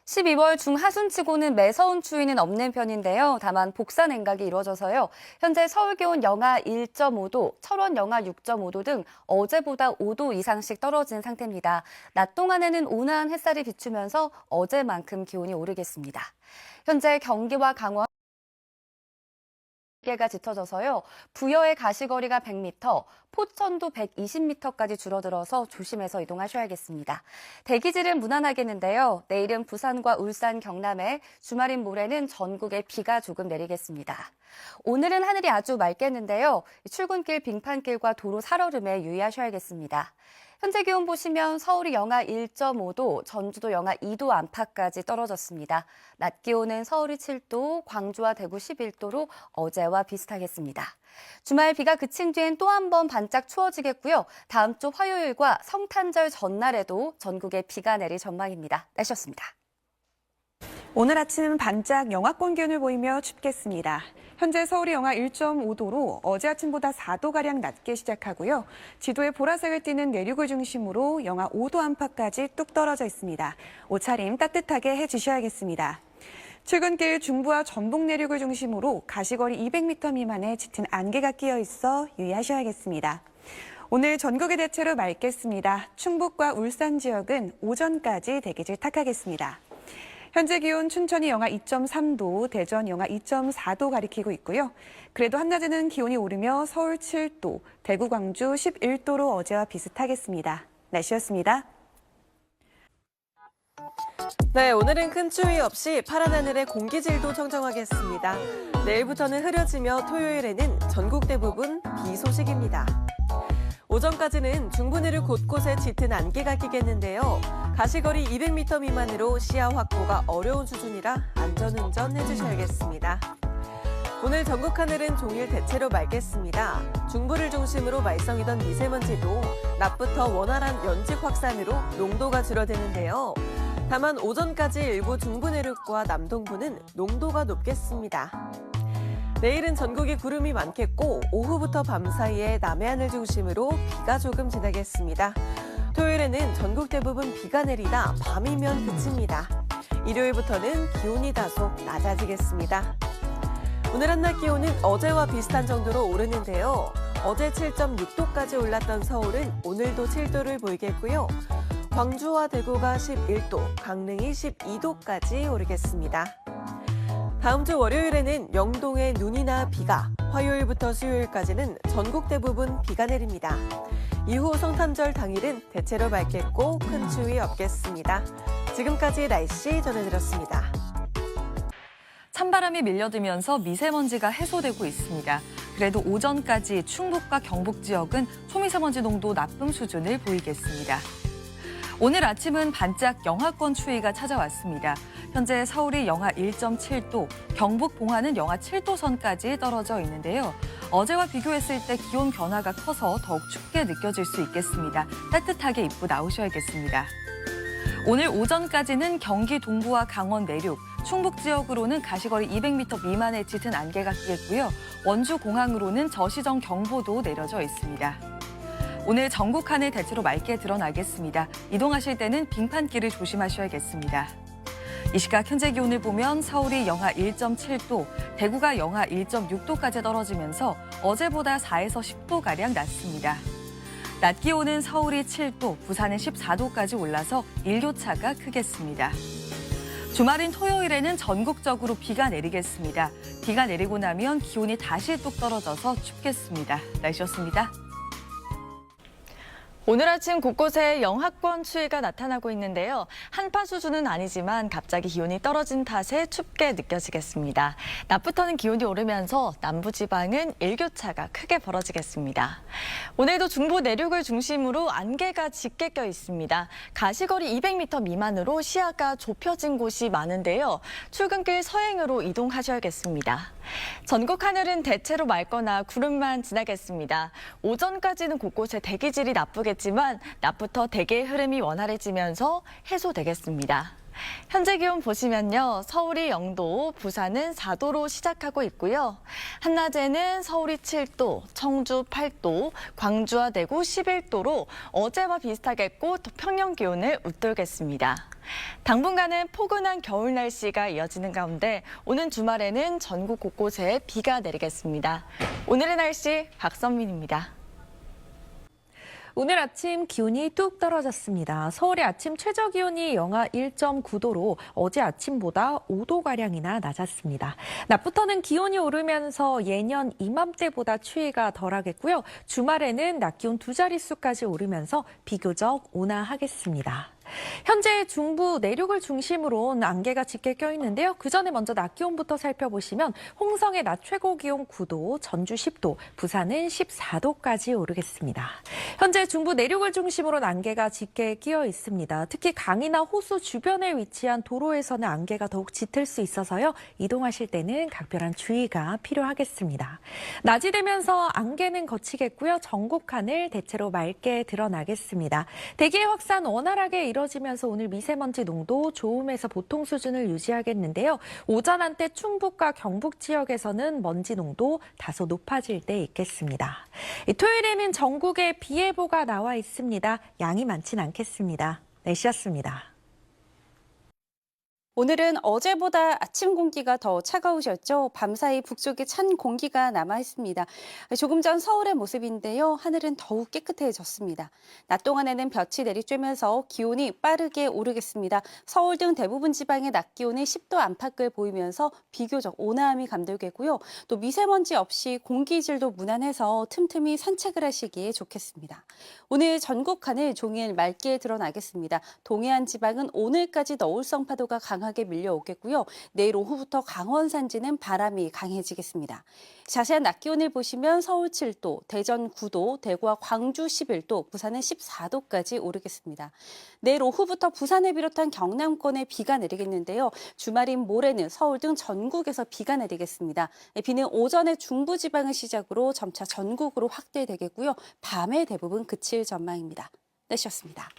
12월 중하순치고는 매서운 추위는 없는 편인데요. 다만 복사 냉각이 이루어져서요. 현재 서울 기온 영하 1.5도, 철원 영하 6.5도 등 어제보다 5도 이상씩 떨어진 상태입니다. 낮 동안에는 온화한 햇살이 비추면서 어제만큼 기온이 오르겠습니다. 현재 경기와 강원 가 짙어져서요. 부여의 가시거리가 100m, 포천도 120m까지 줄어들어서 조심해서 이동하셔야겠습니다. 대기질은 무난하겠는데요. 내일은 부산과 울산, 경남에, 주말인 모레는 전국에 비가 조금 내리겠습니다. 오늘은 하늘이 아주 맑겠는데요. 출근길 빙판길과 도로 살얼음에 유의하셔야겠습니다. 현재 기온 보시면 서울이 영하 1.5도, 전주도 영하 2도 안팎까지 떨어졌습니다. 낮 기온은 서울이 7도, 광주와 대구 11도로 어제와 비슷하겠습니다. 주말 비가 그친 뒤엔 또 한 번 반짝 추워지겠고요. 다음 주 화요일과 성탄절 전날에도 전국에 비가 내릴 전망입니다. 날씨였습니다. 오늘 아침 반짝 영하권 기온을 보이며 춥겠습니다. 현재 서울이 영하 1.5도로 어제 아침보다 4도가량 낮게 시작하고요. 지도에 보라색을 띠는 내륙을 중심으로 영하 5도 안팎까지 뚝 떨어져 있습니다. 옷차림 따뜻하게 해주셔야겠습니다. 출근길 중부와 전북 내륙을 중심으로 가시거리 200m 미만의 짙은 안개가 끼어 있어 유의하셔야겠습니다. 오늘 전국이 대체로 맑겠습니다. 충북과 울산 지역은 오전까지 대기질 탁하겠습니다. 현재 기온 춘천이 영하 2.3도, 대전 영하 2.4도 가리키고 있고요. 그래도 한낮에는 기온이 오르며 서울 7도, 대구, 광주 11도로 어제와 비슷하겠습니다. 날씨였습니다. 네, 오늘은 큰 추위 없이 파란 하늘의 공기질도 청정하겠습니다. 내일부터는 흐려지며 토요일에는 전국 대부분 비 소식입니다. 오전까지는 중부 내륙 곳곳에 짙은 안개가 끼겠는데요. 가시거리 200m 미만으로 시야 확보가 어려운 수준이라 안전운전 해주셔야겠습니다. 오늘 전국 하늘은 종일 대체로 맑겠습니다. 중부를 중심으로 말썽이던 미세먼지도 낮부터 원활한 연직 확산으로 농도가 줄어드는데요. 다만 오전까지 일부 중부 내륙과 남동부는 농도가 높겠습니다. 내일은 전국이 구름이 많겠고 오후부터 밤 사이에 남해안을 중심으로 비가 조금 지나겠습니다. 토요일에는 전국 대부분 비가 내리다 밤이면 그칩니다. 일요일부터는 기온이 다소 낮아지겠습니다. 오늘 한낮 기온은 어제와 비슷한 정도로 오르는데요. 어제 7.6도까지 올랐던 서울은 오늘도 7도를 보이겠고요. 광주와 대구가 11도, 강릉이 12도까지 오르겠습니다. 다음 주 월요일에는 영동에 눈이나 비가, 화요일부터 수요일까지는 전국 대부분 비가 내립니다. 이후 성탄절 당일은 대체로 맑겠고 큰 추위 없겠습니다. 지금까지 날씨 전해드렸습니다. 찬바람이 밀려들면서 미세먼지가 해소되고 있습니다. 그래도 오전까지 충북과 경북 지역은 초미세먼지 농도 나쁨 수준을 보이겠습니다. 오늘 아침은 반짝 영하권 추위가 찾아왔습니다. 현재 서울이 영하 1.7도, 경북 봉화는 영하 7도 선까지 떨어져 있는데요. 어제와 비교했을 때 기온 변화가 커서 더욱 춥게 느껴질 수 있겠습니다. 따뜻하게 입고 나오셔야겠습니다. 오늘 오전까지는 경기 동부와 강원 내륙, 충북 지역으로는 가시거리 200m 미만의 짙은 안개가 끼겠고요. 원주 공항으로는 저시정 경보도 내려져 있습니다. 오늘 전국 하늘 대체로 맑게 드러나겠습니다. 이동하실 때는 빙판길을 조심하셔야겠습니다. 이 시각 현재 기온을 보면 서울이 영하 1.7도, 대구가 영하 1.6도까지 떨어지면서 어제보다 4에서 10도가량 낮습니다. 낮 기온은 서울이 7도, 부산은 14도까지 올라서 일교차가 크겠습니다. 주말인 토요일에는 전국적으로 비가 내리겠습니다. 비가 내리고 나면 기온이 다시 뚝 떨어져서 춥겠습니다. 날씨였습니다. 오늘 아침 곳곳에 영하권 추위가 나타나고 있는데요. 한파 수준은 아니지만 갑자기 기온이 떨어진 탓에 춥게 느껴지겠습니다. 낮부터는 기온이 오르면서 남부지방은 일교차가 크게 벌어지겠습니다. 오늘도 중부 내륙을 중심으로 안개가 짙게 껴 있습니다. 가시거리 200m 미만으로 시야가 좁혀진 곳이 많은데요. 출근길 서행으로 이동하셔야겠습니다. 전국 하늘은 대체로 맑거나 구름만 지나겠습니다. 오전까지는 곳곳에 대기질이 나쁘겠지만 낮부터 대기의 흐름이 원활해지면서 해소되겠습니다. 현재 기온 보시면요. 서울이 0도, 부산은 4도로 시작하고 있고요. 한낮에는 서울이 7도, 청주 8도, 광주와 대구 11도로 어제와 비슷하겠고 또 평년 기온을 웃돌겠습니다. 당분간은 포근한 겨울 날씨가 이어지는 가운데 오는 주말에는 전국 곳곳에 비가 내리겠습니다. 오늘의 날씨 박선민입니다. 오늘 아침 기온이 뚝 떨어졌습니다. 서울의 아침 최저 기온이 영하 1.9도로 어제 아침보다 5도가량이나 낮았습니다. 낮부터는 기온이 오르면서 예년 이맘때보다 추위가 덜하겠고요. 주말에는 낮 기온 2자릿수까지 오르면서 비교적 온화하겠습니다. 현재 중부 내륙을 중심으로 안개가 짙게 껴있는데요. 그 전에 먼저 낮 기온부터 살펴보시면 홍성의 낮 최고 기온 9도, 전주 10도, 부산은 14도까지 오르겠습니다. 현재 중부 내륙을 중심으로 안개가 짙게 끼어 있습니다. 특히 강이나 호수 주변에 위치한 도로에서는 안개가 더욱 짙을 수 있어서요. 이동하실 때는 각별한 주의가 필요하겠습니다. 낮이 되면서 안개는 걷히겠고요. 전국 하늘 대체로 맑게 드러나겠습니다. 대기의 확산 원활하게 이뤄지면서 오늘 미세먼지 농도 좋음에서 보통 수준을 유지하겠는데요. 오전 한때 충북과 경북 지역에서는 먼지 농도 다소 높아질 때 있겠습니다. 토요일에는 전국에 비 예보가 나와 있습니다. 양이 많진 않겠습니다. 날씨였습니다. 오늘은 어제보다 아침 공기가 더 차가우셨죠? 밤사이 북쪽에 찬 공기가 남아 있습니다. 조금 전 서울의 모습인데요. 하늘은 더욱 깨끗해졌습니다. 낮 동안에는 볕이 내리쬐면서 기온이 빠르게 오르겠습니다. 서울 등 대부분 지방의 낮 기온이 10도 안팎을 보이면서 비교적 온화함이 감돌겠고요. 또 미세먼지 없이 공기질도 무난해서 틈틈이 산책을 하시기에 좋겠습니다. 오늘 전국 하늘 종일 맑게 드러나겠습니다. 동해안 지방은 오늘까지 너울성 파도가 강하게 밀려오겠고요. 내일 오후부터 강원 산지는 바람이 강해지겠습니다. 자세한 낮 기온을 보시면 서울 7도, 대전 9도, 대구와 광주 11도, 부산은 14도까지 오르겠습니다. 내일 오후부터 부산을 비롯한 경남권에 비가 내리겠는데요. 주말인 모레는 서울 등 전국에서 비가 내리겠습니다. 비는 오전에 중부지방을 시작으로 점차 전국으로 확대되겠고요. 밤에 대부분 그칠 전망입니다. 날씨였습니다.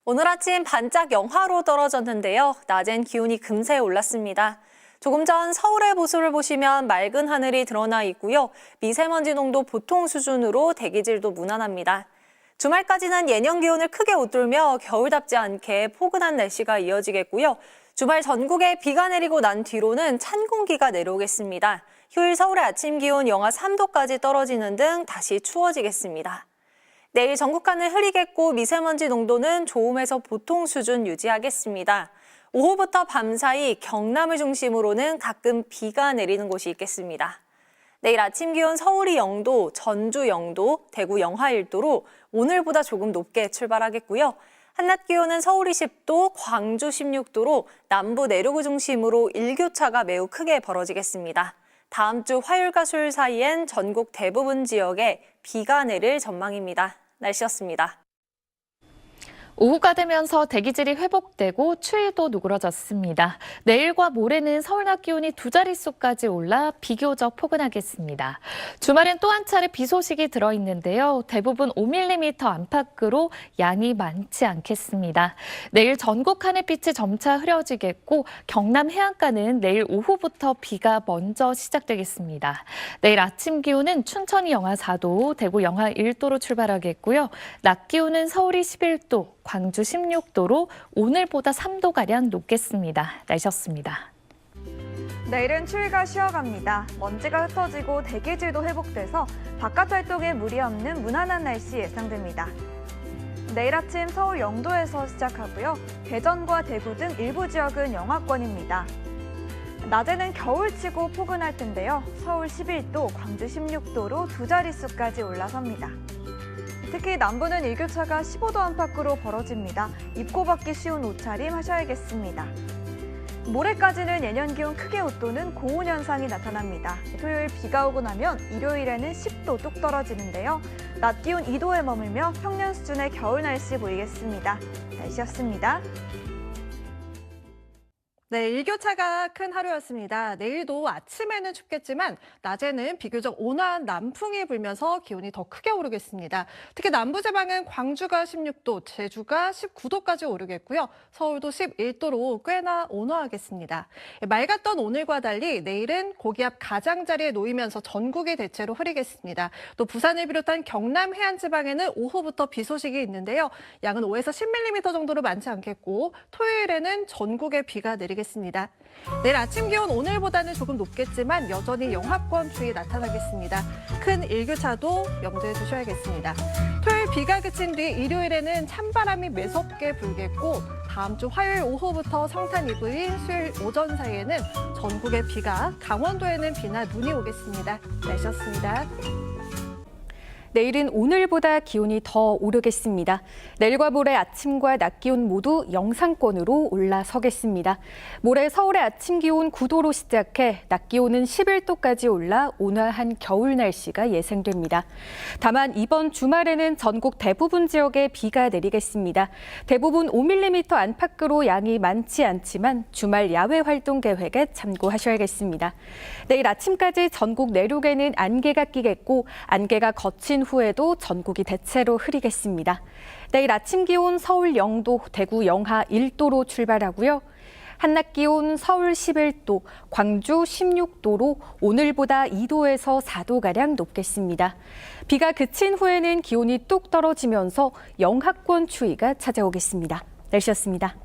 오늘 아침 반짝 영하로 떨어졌는데요. 낮엔 기온이 금세 올랐습니다. 조금 전 서울의 모습을 보시면 맑은 하늘이 드러나 있고요. 미세먼지 농도 보통 수준으로 대기질도 무난합니다. 주말까지는 예년 기온을 크게 웃돌며 겨울답지 않게 포근한 날씨가 이어지겠고요. 주말 전국에 비가 내리고 난 뒤로는 찬 공기가 내려오겠습니다. 휴일 서울의 아침 기온 영하 3도까지 떨어지는 등 다시 추워지겠습니다. 내일 전국 하늘 흐리겠고 미세먼지 농도는 좋음에서 보통 수준 유지하겠습니다. 오후부터 밤사이 경남을 중심으로는 가끔 비가 내리는 곳이 있겠습니다. 내일 아침 기온 서울이 0도, 전주 0도, 대구 영하 1도로 오늘보다 조금 높게 출발하겠고요. 한낮 기온은 서울이 10도, 광주 16도로 남부 내륙을 중심으로 일교차가 매우 크게 벌어지겠습니다. 다음 주 화요일과 수요일 사이엔 전국 대부분 지역에 비가 내릴 전망입니다. 날씨였습니다. 오후가 되면서 대기질이 회복되고 추위도 누그러졌습니다. 내일과 모레는 서울 낮 기온이 2자릿수까지 올라 비교적 포근하겠습니다. 주말엔 또 한 차례 비 소식이 들어있는데요. 대부분 5mm 안팎으로 양이 많지 않겠습니다. 내일 전국 하늘빛이 점차 흐려지겠고 경남 해안가는 내일 오후부터 비가 먼저 시작되겠습니다. 내일 아침 기온은 춘천이 영하 4도, 대구 영하 1도로 출발하겠고요. 낮 기온은 서울이 11도, 광주 16도로 오늘보다 3도가량 높겠습니다. 날씨였습니다. 내일은 추위가 쉬어갑니다. 먼지가 흩어지고 대기질도 회복돼서 바깥 활동에 무리 없는 무난한 날씨 예상됩니다. 내일 아침 서울 0도에서 시작하고요. 대전과 대구 등 일부 지역은 영하권입니다. 낮에는 겨울치고 포근할 텐데요. 서울 11도, 광주 16도로 2자릿수까지 올라섭니다. 특히 남부는 일교차가 15도 안팎으로 벌어집니다. 입고 받기 쉬운 옷차림 하셔야겠습니다. 모레까지는 예년 기온 크게 웃도는 고온 현상이 나타납니다. 토요일 비가 오고 나면 일요일에는 10도 뚝 떨어지는데요. 낮 기온 2도에 머물며 평년 수준의 겨울 날씨 보이겠습니다. 날씨였습니다. 네, 일교차가 큰 하루였습니다. 내일도 아침에는 춥겠지만 낮에는 비교적 온화한 남풍이 불면서 기온이 더 크게 오르겠습니다. 특히 남부지방은 광주가 16도, 제주가 19도까지 오르겠고요. 서울도 11도로 꽤나 온화하겠습니다. 맑았던 오늘과 달리 내일은 고기압 가장자리에 놓이면서 전국이 대체로 흐리겠습니다. 또 부산을 비롯한 경남 해안지방에는 오후부터 비 소식이 있는데요. 양은 5에서 10mm 정도로 많지 않겠고 토요일에는 전국에 비가 내리겠습니다. 내일 아침 기온 오늘보다는 조금 높겠지만 여전히 영하권 추위 나타나겠습니다. 큰 일교차도 염두에 두셔야겠습니다. 토요일 비가 그친 뒤 일요일에는 찬바람이 매섭게 불겠고 다음 주 화요일 오후부터 성탄 이브인 수요일 오전 사이에는 전국에 비가, 강원도에는 비나 눈이 오겠습니다. 날씨였습니다. 내일은 오늘보다 기온이 더 오르겠습니다. 내일과 모레 아침과 낮 기온 모두 영상권으로 올라서겠습니다. 모레 서울의 아침 기온 9도로 시작해 낮 기온은 11도까지 올라 온화한 겨울 날씨가 예상됩니다. 다만 이번 주말에는 전국 대부분 지역에 비가 내리겠습니다. 대부분 5mm 안팎으로 양이 많지 않지만 주말 야외 활동 계획에 참고하셔야겠습니다. 내일 아침까지 전국 내륙에는 안개가 끼겠고 안개가 거친 후에도 전국이 대체로 흐리겠습니다. 내일 아침 기온 서울 0도, 대구 영하 1도로 출발하고요. 한낮 기온 서울 11도, 광주 16도로 오늘보다 2도에서 4도가량 높겠습니다. 비가 그친 후에는 기온이 뚝 떨어지면서 영하권 추위가 찾아오겠습니다. 날씨였습니다.